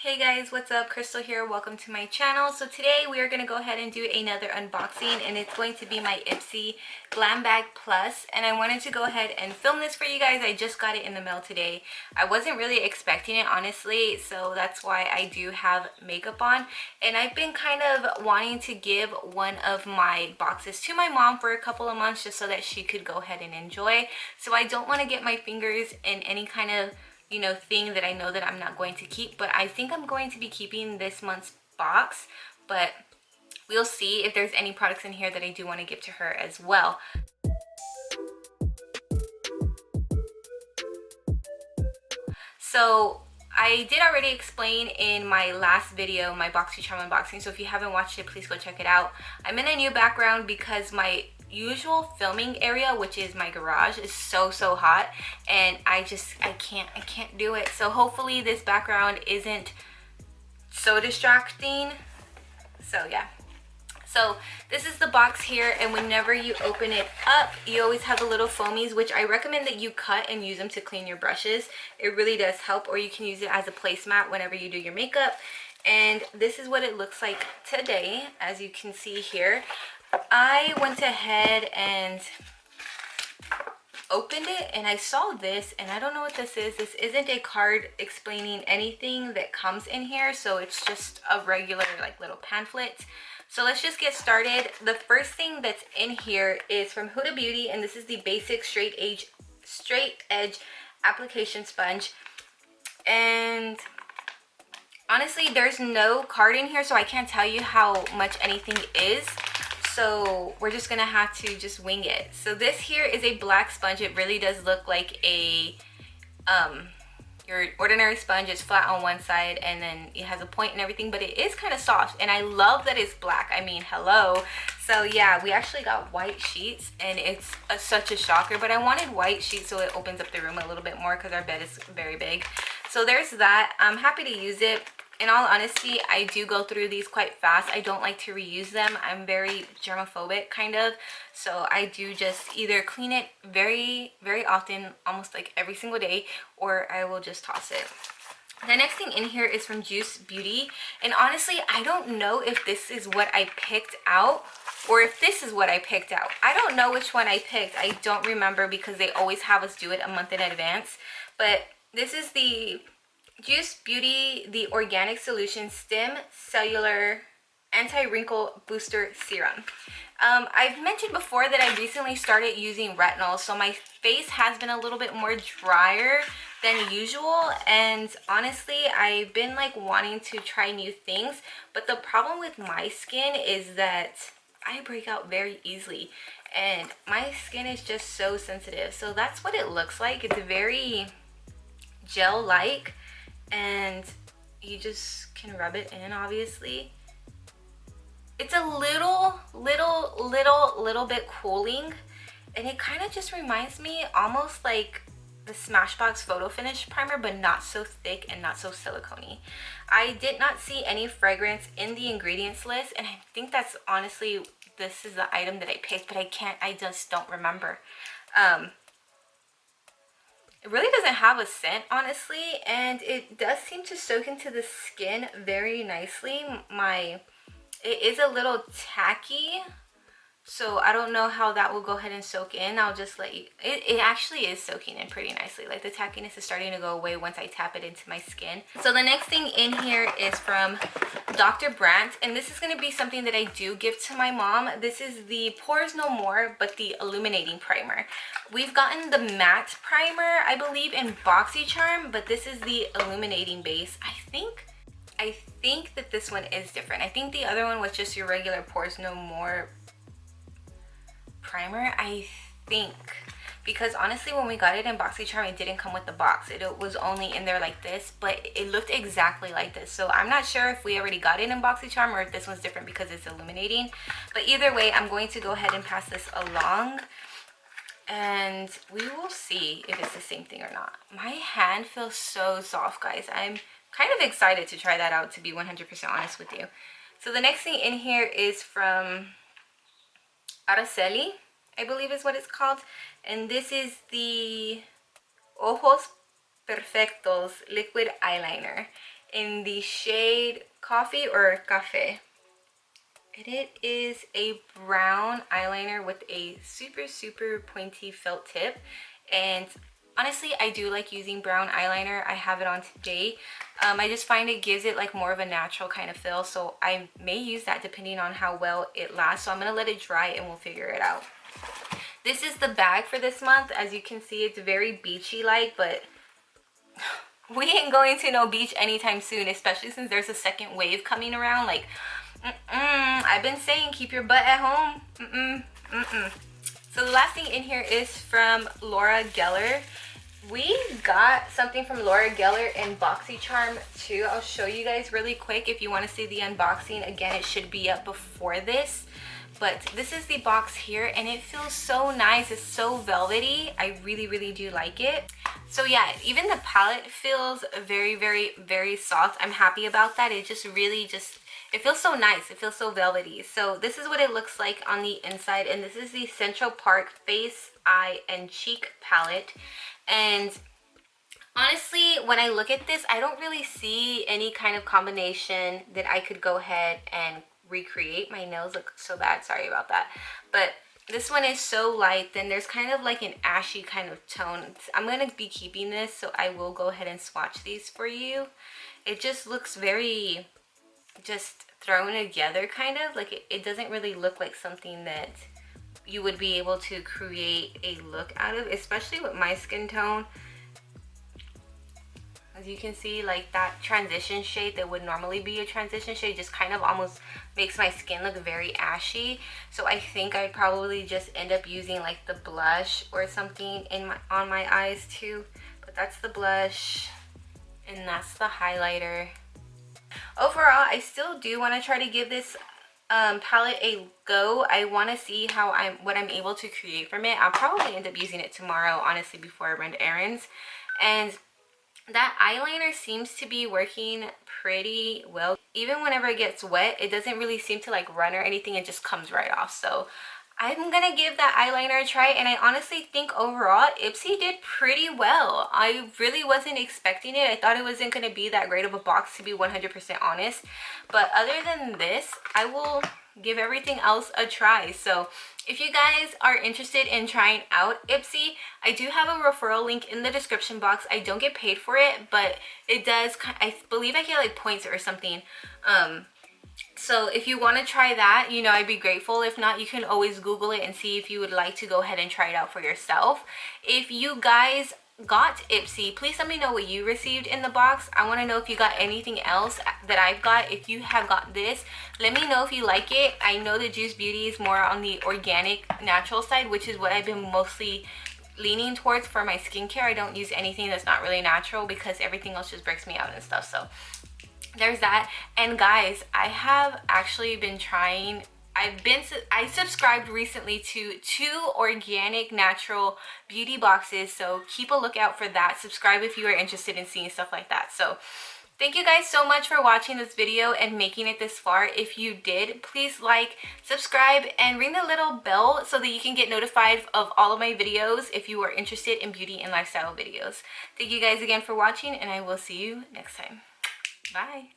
Hey guys, what's up? Krystal here. Welcome to my channel. So today we are going to go ahead and do another unboxing, and it's going to be my Ipsy Glam Bag Plus. And I wanted to go ahead and film this for you guys. I just got it in the mail today. I wasn't really expecting it, honestly, so that's why I do have makeup on. And I've been kind of wanting to give one of my boxes to my mom for a couple of months just so that she could go ahead and enjoy. So I don't want to get my fingers in any kind of thing that I know that I'm not going to keep, but I think I'm going to be keeping this month's box, but we'll see if there's any products in here that I do want to give to her as well. So I did already explain in my last video my BoxyCharm unboxing, so if you haven't watched it, please go check it out. I'm in a new background because my usual filming area, which is my garage, is so hot, and I can't do it. So hopefully this background isn't so distracting. So yeah, so this is the box here, and whenever you open it up, you always have the little foamies, which I recommend that you cut and use them to clean your brushes. It really does help, or you can use it as a placemat whenever you do your makeup. And this is what it looks like today. As you can see here, I went ahead and opened it, and I saw this, and I don't know what this is. This isn't a card explaining anything that comes in here, so it's just a regular like little pamphlet. So let's just get started. The first thing that's in here is from Huda Beauty, and this is the basic straight edge application sponge. And honestly, there's no card in here, so I can't tell you how much anything is. So we're just gonna have to just wing it. So this here is a black sponge. It really does look like a your ordinary sponge. Is flat on one side, and then it has a point and everything, but it is kind of soft, and I love that it's black. I mean, hello. So yeah, we actually got white sheets, and it's such a shocker, but I wanted white sheets so it opens up the room a little bit more because our bed is very big. So there's that. I'm happy to use it. In all honesty, I do go through these quite fast. I don't like to reuse them. I'm very germophobic, kind of. So I do just either clean it very often, almost like every single day, or I will just toss it. The next thing in here is from Juice Beauty. And honestly, I don't know if this is what I picked out or if this is what I picked out. I don't know which one I picked. I don't remember because they always have us do it a month in advance. But this is the Juice Beauty, the Organic Solution Stem Cellular Anti-Wrinkle Booster Serum. I've mentioned before that I recently started using retinol, so my face has been a little bit more drier than usual, and honestly, I've been like wanting to try new things, but the problem with my skin is that I break out very easily, and my skin is just so sensitive. So that's what it looks like. It's very gel-like, and you just can rub it in. Obviously it's a little bit cooling, and it kind of just reminds me almost like the Smashbox Photo Finish primer, but not so thick and not so silicone-y. I did not see any fragrance in the ingredients list, and I think that's honestly, this is the item that I picked, but I just don't remember. It really doesn't have a scent, honestly, and it does seem to soak into the skin very nicely. It is a little tacky, so I don't know how that will go ahead and soak in. I'll just let you, it actually is soaking in pretty nicely. Like, the tackiness is starting to go away once I tap it into my skin. So the next thing in here is from Dr. Brandt, and this is going to be something that I do give to my mom. This is the Pores No More, but the Illuminating Primer. We've gotten the matte primer, I believe, in BoxyCharm, but this is the illuminating base. I think that this one is different. I think the other one was just your regular Pores No More primer, I think, because honestly, when we got it in BoxyCharm, it didn't come with the box. It was only in there like this, but it looked exactly like this. So I'm not sure if we already got it in BoxyCharm or if this one's different because it's illuminating. But either way, I'm going to go ahead and pass this along, and we will see if it's the same thing or not. My hand feels so soft, guys. I'm kind of excited to try that out, to be 100% honest with you. So the next thing in here is from Araceli, I believe is what it's called, and this is the Ojos Perfectos liquid eyeliner, in the shade Coffee or Cafe. It is a brown eyeliner with a super pointy felt tip, and honestly I do like using brown eyeliner. I have it on today. I just find it gives it like more of a natural kind of feel, so I may use that depending on how well it lasts. So I'm gonna let it dry and we'll figure it out. This is the bag for this month. As you can see, it's very beachy like, but we ain't going to no beach anytime soon, especially since there's a second wave coming around. Like, I've been saying keep your butt at home. So the last thing in here is from Laura Geller. We got something from Laura Geller in BoxyCharm too. I'll show you guys really quick if you want to see the unboxing. Again, it should be up before this. But this is the box here, and it feels so nice. It's so velvety. I really do like it. So yeah, even the palette feels very soft. I'm happy about that. It just really it feels so nice. It feels so velvety. So this is what it looks like on the inside, and this is the Central Park Face, Eye, and Cheek palette. And honestly, when I look at this, I don't really see any kind of combination that I could go ahead and recreate. My nails look so bad, sorry about that. But this one is so light. Then there's kind of like an ashy kind of tone. I'm going to be keeping this, so I will go ahead and swatch these for you. It just looks very just thrown together kind of. Like it doesn't really look like something that you would be able to create a look out of, especially with my skin tone. As you can see, like that transition shade that would normally be a transition shade just kind of almost makes my skin look very ashy. So I think I'd probably just end up using like the blush or something on my eyes too. But that's the blush and that's the highlighter. Overall, I still do want to try to give this palette a go. I want to see what I'm able to create from it. I'll probably end up using it tomorrow, honestly, before I run errands. And that eyeliner seems to be working pretty well. Even whenever it gets wet, it doesn't really seem to like run or anything. It just comes right off. So I'm gonna give that eyeliner a try, and I honestly think overall Ipsy did pretty well. I really wasn't expecting it. I thought it wasn't gonna be that great of a box, to be 100% honest. But other than this, I will give everything else a try. So if you guys are interested in trying out Ipsy, I do have a referral link in the description box. I don't get paid for it, but it does, I believe I get like points or something. So if you want to try that, you know, I'd be grateful. If not, you can always Google it and see if you would like to go ahead and try it out for yourself. If you guys got Ipsy, please let me know what you received in the box. I want to know if you got anything else that I've got. If you have got this, let me know if you like it. I know that Juice Beauty is more on the organic, natural side, which is what I've been mostly leaning towards for my skincare. I don't use anything that's not really natural because everything else just breaks me out and stuff. So there's that. And guys, I have actually been trying, I subscribed recently to 2 organic natural beauty boxes, so keep a lookout for that. Subscribe if you are interested in seeing stuff like that. So thank you guys so much for watching this video and making it this far. If you did, please like, subscribe, and ring the little bell so that you can get notified of all of my videos if you are interested in beauty and lifestyle videos. Thank you guys again for watching, and I will see you next time. Bye.